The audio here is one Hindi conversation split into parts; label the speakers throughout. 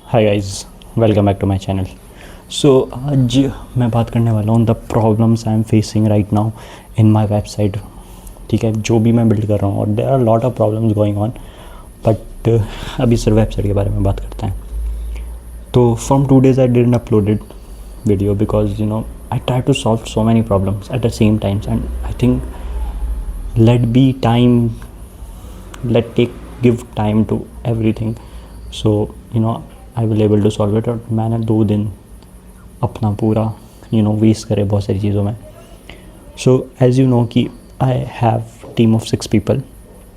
Speaker 1: Hi guys, welcome back to my channel. So आज मैं बात करने वाला हूँ the problems I am facing right now in my website. ठीक है, जो भी मैं बिल्ड कर रहा हूँ और there are lot of problems going on, but अभी सिर्फ वेबसाइट के बारे में बात करते हैं। तो from 2 days I didn't uploaded video because I try to solve so many problems at the same times and I think let be time, let take give time to everything, so I will able to solve it। और मैंने 2 दिन अपना पूरा वेस्ट करे बहुत सारी चीज़ों में। सो एज यू नो कि I have team of 6 people,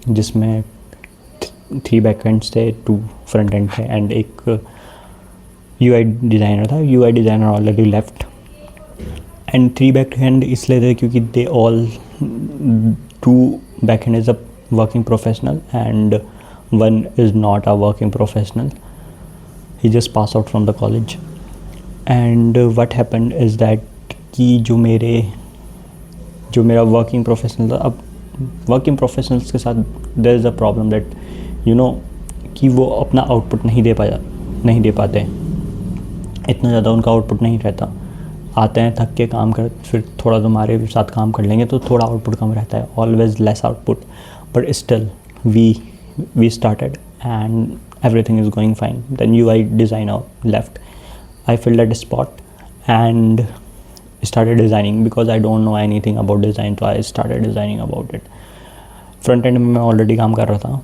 Speaker 1: जिसमें 3 backends थे, 2 front end थे एंड एक UI डिज़ाइनर था। UI designer already left and 3 backend इसलिए थे क्योंकि they all 2 backend is a working professional and one is not a working professional. He just passed out from the college and what happened is that कि जो मेरा working professional था, अब working professionals के साथ there is a problem that कि वो अपना output नहीं दे पाते, इतना ज़्यादा उनका output नहीं रहता। आते हैं, थक के काम कर, फिर थोड़ा तुम्हारे साथ काम कर लेंगे तो थोड़ा आउटपुट कम रहता है, always less output, but still we started and everything is going fine. Then UI designer left, I filled that spot and started designing because I don't know anything about design, so I started designing about it. Front end में मैं already काम कर रहा था,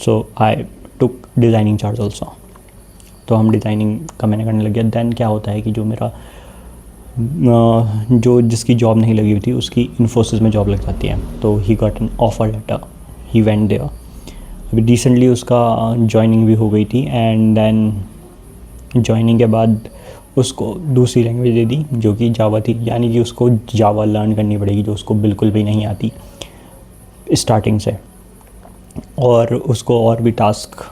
Speaker 1: so I took designing charge also। तो हम डिज़ाइनिंग का मैंने करने लग गया। दैन क्या होता है कि जो मेरा जिसकी जॉब नहीं लगी हुई थी उसकी इन्फोसिस में जॉब लग जाती है, तो he got an offer letter, he went there. अभी रिसेंटली उसका जॉइनिंग भी हो गई थी एंड देन जॉइनिंग के बाद उसको दूसरी लैंग्वेज दे दी जो कि जावा थी, यानी कि उसको जावा लर्न करनी पड़ेगी जो उसको बिल्कुल भी नहीं आती स्टार्टिंग से। और उसको और भी टास्क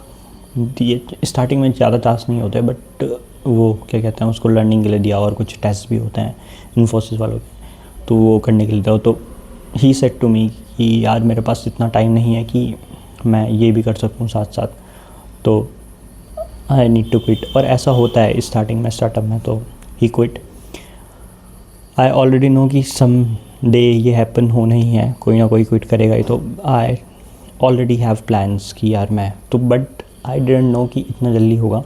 Speaker 1: दिए, स्टार्टिंग में ज़्यादा टास्क नहीं होते बट वो क्या कहते हैं उसको लर्निंग के लिए दिया, और कुछ टेस्ट भी होते हैं इन्फोसिस वालों के, तो वो करने के लिए दिया। तो ही सेड टू मी कि यार मेरे पास इतना टाइम नहीं है कि मैं ये भी कर सकूं साथ साथ, तो आई नीड टू क्विट। और ऐसा होता है स्टार्टिंग में, स्टार्टअप में, तो ही क्विट। आई ऑलरेडी नो कि सम डे ये हैपन होना ही है, कोई ना कोई क्विट करेगा ही, तो आई ऑलरेडी हैव प्लान्स कि यार मैं तो, बट आई डिडंट नो कि इतना जल्दी होगा।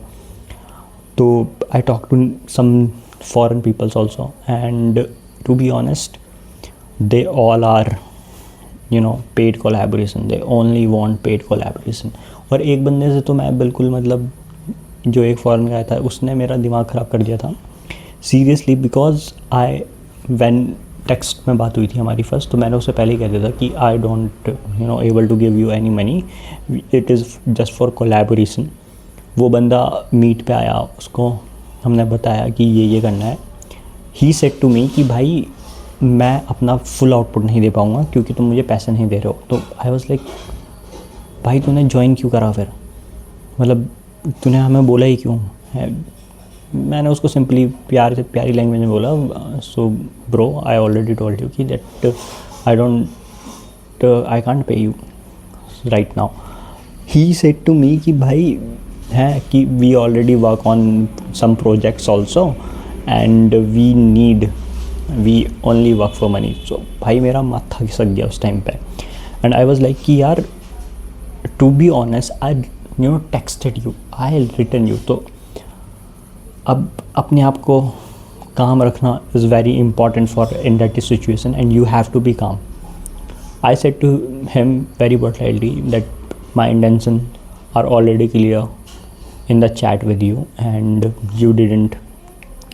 Speaker 1: तो I talked to some foreign peoples also and to be honest they all are paid collaboration, they only want paid collaboration। और एक बंदे से तो मैं बिल्कुल मतलब जो एक फॉरेन गाया था उसने मेरा दिमाग ख़राब कर दिया था सीरियसली, बिकॉज व्हेन टेक्स्ट में बात हुई थी हमारी फर्स्ट, तो मैंने उससे पहले ही कह दिया था कि I don't able to give you any money, it is just for collaboration. वो बंदा मीट पे आया, उसको हमने बताया कि ये करना है। ही सेड टू मी कि भाई मैं अपना फुल आउटपुट नहीं दे पाऊँगा क्योंकि तुम मुझे पैसे नहीं दे रहे हो। तो आई वाज लाइक भाई तूने ज्वाइन क्यों करा फिर, मतलब तूने हमें बोला ही क्यों है। मैंने उसको सिंपली प्यार से प्यारी लैंग्वेज में बोला, so bro I already told you कि that I can't pay you right now. He said to me कि भाई है कि we already work on some projects also and we only work for money. So भाई मेरा माथा खिसक गया उस टाइम पे एंड आई वाज लाइक कि यार to be honest I texted you, I written you. तो अब अपने आप को काम रखना is very important for in that situation and you have to be calm. I said to him very politely that my intention are already clear in the chat with you and you didn't,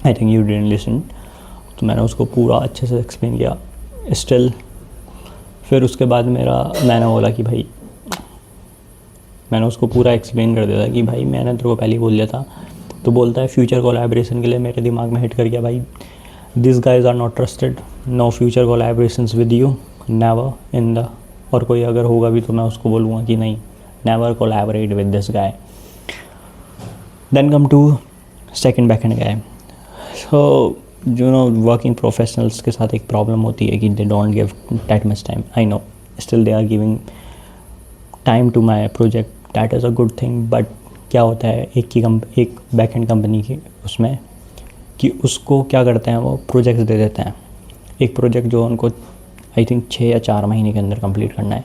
Speaker 1: I think you didn't listen। तो मैंने उसको पूरा अच्छे से एक्सप्लेन किया। स्टिल फिर उसके बाद मैंने बोला कि भाई, मैंने उसको पूरा एक्सप्लेन कर दिया था कि भाई मैंने तेरे को पहले ही बोल दिया था। तो बोलता है फ्यूचर कोलैबोरेशन के लिए, मेरे दिमाग में हिट कर गया भाई this guys are not trusted, no future collaborations with you, never in the, और कोई अगर होगा भी तो मैं उसको बोलूँगा कि नहीं, never collaborate with this guy. Then come to second backend guy। So working professionals के साथ एक प्रॉब्लम होती है कि they don't give that much time। I know still they are giving time to my project, that is a good thing, but क्या होता है एक बैक एंड कंपनी की उसमें, कि उसको क्या करते हैं वो प्रोजेक्ट्स दे देते हैं। एक प्रोजेक्ट जो उनको आई थिंक 6 या 4 महीने के अंदर कंप्लीट करना है,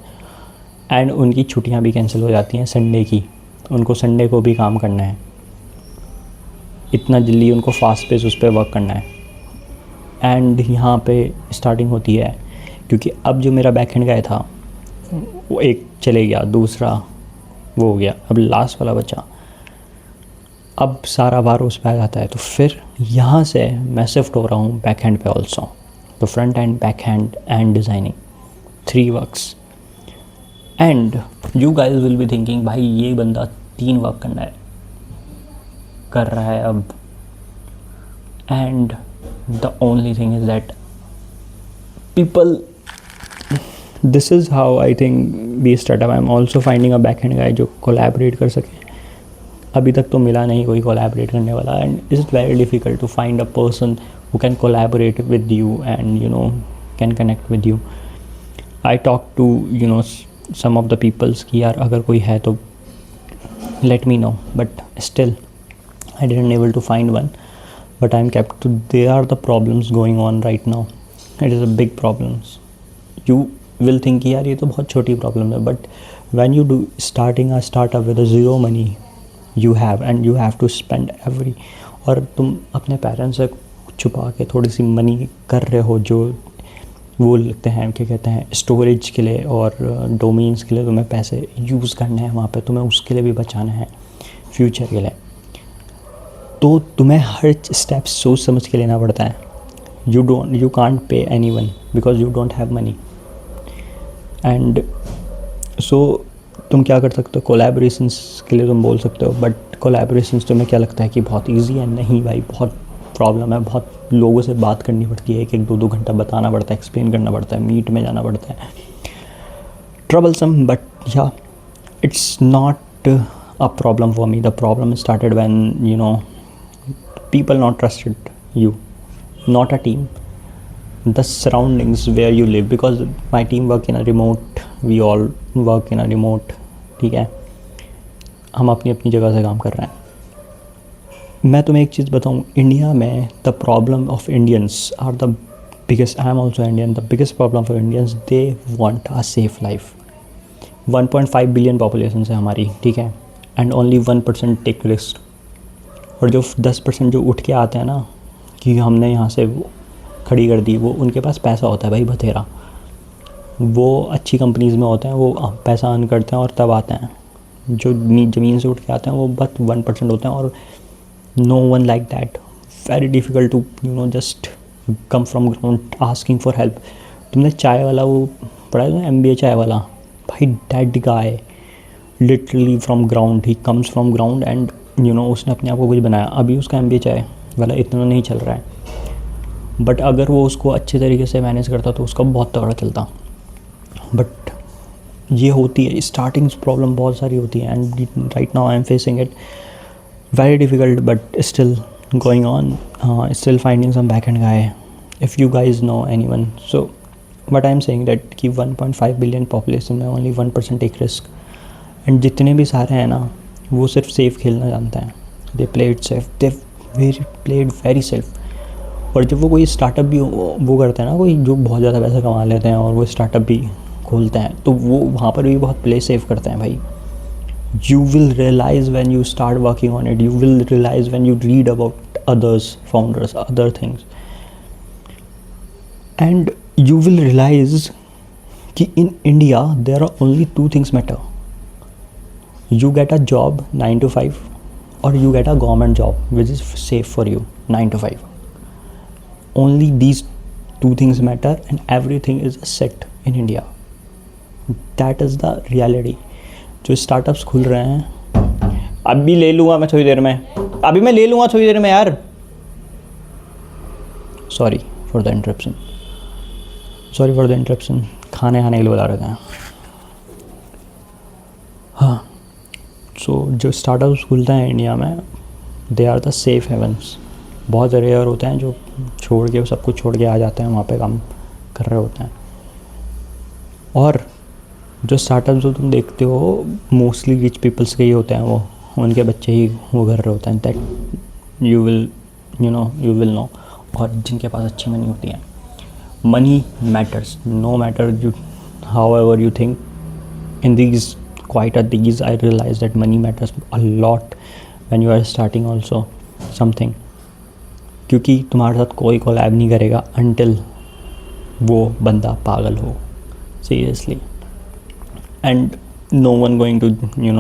Speaker 1: एंड उनकी छुट्टियां भी कैंसिल हो जाती हैं संडे की, उनको संडे को भी काम करना है, इतना जल्दी उनको फास्ट पेस उस पर वर्क करना है। एंड यहाँ पे स्टार्टिंग होती है, क्योंकि अब जो मेरा बैक एंड गाय था वो एक चले गया, दूसरा वो हो गया, अब लास्ट वाला बचा, अब सारा बार उस पर आ जाता है। तो फिर यहाँ से मैं शिफ्ट हो रहा हूँ बैक हैंड पे ऑल्सो, तो front end back hand and designing 3 works. And you guys will be thinking भाई ये बंदा 3 वर्क कर रहा है अब। And the only thing is that people, this is how I think be startup, I am also finding a back hand guy जो कोलैबोरेट कर सके। अभी तक तो मिला नहीं कोई कोलैबोरेट करने वाला, and it's very difficult to find a person who can collaborate with you and you know can connect with you. I talk to you know some of the peoples कि यार अगर कोई है तो let me know, but still I didn't able to find one, but I'm kept to, there are the problems going on right now, it is a big problems. You will think कि यार ये तो बहुत छोटी प्रॉब्लम है, but when you do starting a startup with a zero money you have and you have to spend every, और तुम अपने पेरेंट्स से छुपा के थोड़ी सी मनी कर रहे हो जो वो लगते हैं क्या कहते हैं स्टोरेज के लिए और डोमेन्स के लिए तुम्हें पैसे यूज़ करने हैं वहाँ पे, तुम्हें उसके लिए भी बचाना है फ्यूचर के लिए, तो तुम्हें हर स्टेप सोच समझ के लेना पड़ता है। You can't pay anyone because you don't have money. And so तुम क्या कर सकते हो, कोलैबोरेशंस के लिए तुम बोल सकते हो, बट कोलैबोरेशंस तुम्हें क्या लगता है कि बहुत ईजी है? नहीं भाई, बहुत प्रॉब्लम है, बहुत लोगों से बात करनी पड़ती है, 1-2 घंटा बताना पड़ता है, एक्सप्लेन करना पड़ता है, मीट में जाना पड़ता है, ट्रबलसम, बट या it's not a problem for me. The problem started when you know people not trusted you, not a team, the surroundings where you live, because my team work in a remote, we all work in a remote, ठीक है, हम अपनी अपनी जगह से काम कर रहे हैं। मैं तुम्हें एक चीज़ बताऊँ, इंडिया में the problem of Indians are the biggest, I am also Indian, the biggest problem for Indians, they want a safe life. 1.5 billion population है हमारी, ठीक है, एंड ओनली 1% टेक रिस्क, और जो 10% जो उठ के आते हैं ना कि हमने यहाँ से वो खड़ी कर दी, वो उनके पास पैसा होता है भाई बथेरा, वो अच्छी कंपनीज़ में होते हैं, वो पैसा अर्न करते हैं और तब आते हैं। जो ज़मीन से उठ के आते हैं वो बस 1% होते हैं, और no one like that, very difficult to you know just come from ground asking for help. तुमने चाय वाला वो पढ़ा है MBA चाय वाला, भाई that guy literally from ground, he comes from ground and you no उसने अपने आप को कुछ बनाया। अभी उसका MBA चाय वाला इतना नहीं चल रहा है, बट अगर वो उसको अच्छे तरीके से मैनेज करता तो उसका बहुत तगड़ा चलता। बट ये होती है स्टार्टिंग्स, प्रॉब्लम बहुत सारी होती है, and right now I am facing it very difficult, but still going on, still finding some back and guy if you guys know anyone. So but I am saying that कि 1.5 बिलियन पॉपुलेशन में ओनली 1% टेक रिस्क, एंड जितने भी सारे हैं ना वो सिर्फ सेफ़ खेलना जानते हैं। They played safe, they played very safe. और जब वो कोई स्टार्टअप भी वो करते हैं ना, कोई जो बहुत ज़्यादा पैसा कमा लेते हैं और वो स्टार्टअप भी खोलते हैं, तो वो वहाँ पर भी बहुत प्ले सेफ करते हैं भाई। You will realise when you start working on it, you will realise when you read about others founders, other things, and you will realise कि in India there are only 2 things matter, you get a job 9 to 5 or you get a government job which is safe for you 9 to 5. Only these 2 things matter and everything is set in India. That is the reality. जो स्टार्टअप्स खुल रहे हैं, अभी ले लूँगा मैं थोड़ी देर में, अभी मैं ले लूँगा थोड़ी देर में यार, सॉरी फॉर द इंटरप्शन, खाने के लिए बुला रहे थे। हाँ, सो जो स्टार्टअप्स खुलते हैं इंडिया में, they are the safe havens. बहुत रेयर होते हैं जो छोड़ के सब कुछ छोड़ के आ जाते हैं, वहाँ पे काम कर रहे होते हैं। और जो स्टार्टअप्स जो तुम देखते हो मोस्टली रिच पीपल्स के ही होते हैं, वो उनके बच्चे ही वो कर रहे होते हैं, दैट यू विल नो। और जिनके पास अच्छी मनी होती है, money matters no matter you however you think. in these quite at these I realize that money matters a lot when you are starting also something, क्योंकि तुम्हारे साथ कोई कोलैब नहीं करेगा until वो बंदा पागल हो seriously, and no one going to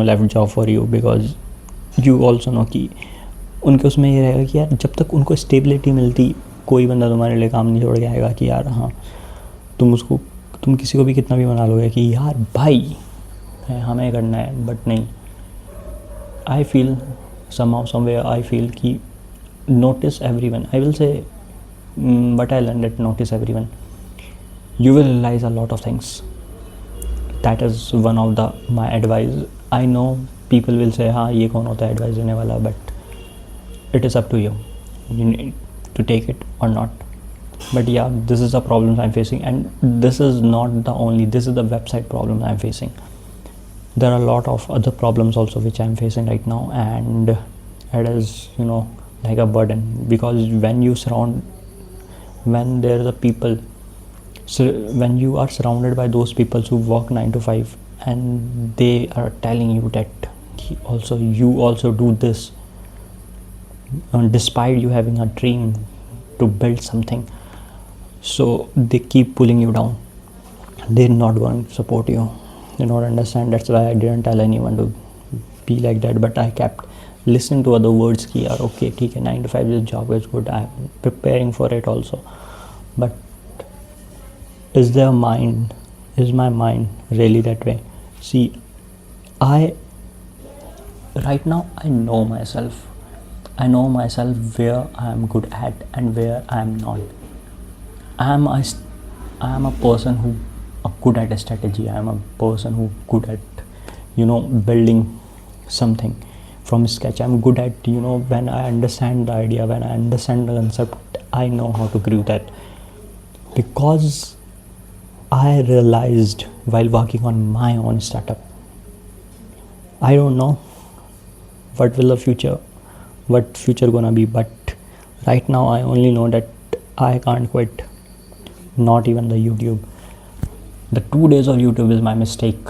Speaker 1: left job for you, because you also know कि उनके उसमें ये रहेगा कि यार जब तक उनको स्टेबिलिटी मिलती, कोई बंदा तुम्हारे लिए काम नहीं छोड़ के आएगा कि यार हाँ तुम किसी को भी कितना भी मना लोगे कि यार भाई हमें करना है, बट नहीं। I feel somehow somewhere I feel कि notice everyone, I will say but I learned that notice everyone, you will realize a lot of things. That is one of the my advice. I know people will say हाँ ये कौन होता है एडवाइस देने वाला, but it is up to you need to take it or not. But yeah, this is the problem I'm facing, and this is not the only, this is the website problem I'm facing. There are a lot of other problems also which I'm facing right now, and it is like a burden, because when there are the people, so when you are surrounded by those people who work 9 to 5 and they are telling you that you also do this, despite you having a dream to build something, so they keep pulling you down. They're not going to support you, they don't understand. That's why I didn't tell anyone to be like that, but I kept listening to other words ki yaar okay theek hai 9 to 5 this job is good, I am preparing for it also, but is my mind really that way? See, right now I know myself where I am good at and where I am not. I am a person who good at a strategy. I am a person who good at building something from scratch. I am good at when I understand the idea, when I understand the concept, I know how to grow that, because I realized while working on my own startup, I don't know what future gonna be, but right now I only know that I can't quit, not even the YouTube. The 2 days of YouTube is my mistake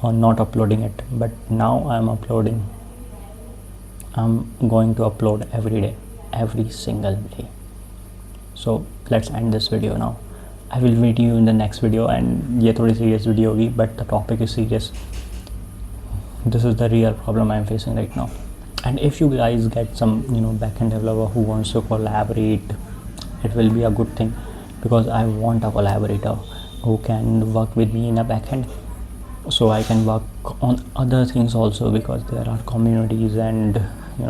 Speaker 1: on not uploading it, but now I'm uploading. I'm going to upload every day, every single day. So let's end this video now. I will meet you in the next video, and ये थोड़ी serious video होगी, but the topic is serious. This is the real problem I'm facing right now. And if you guys get some backend developer who wants to collaborate, it will be a good thing, because I want a collaborator who can work with me in a backend, so I can work on other things also, because there are communities and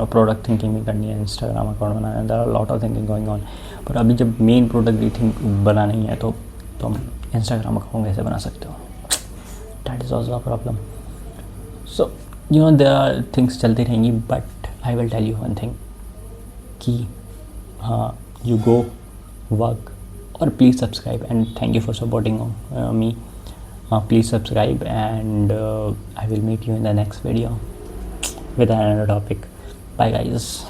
Speaker 1: product thinking भी करनी है, Instagram account बनाना है, there are a lot of thinking going on. पर अभी जब मेन प्रोडक्ट भी थिंक बनाना ही है तो तुम Instagram अकाउंट कैसे बना सकते हो? That is also a problem. So there are things चलती रहेंगी, but I will tell you one thing कि हाँ, you go work, or please subscribe, and thank you for supporting me. Please subscribe, and I will meet you in the next video with another topic. Bye guys.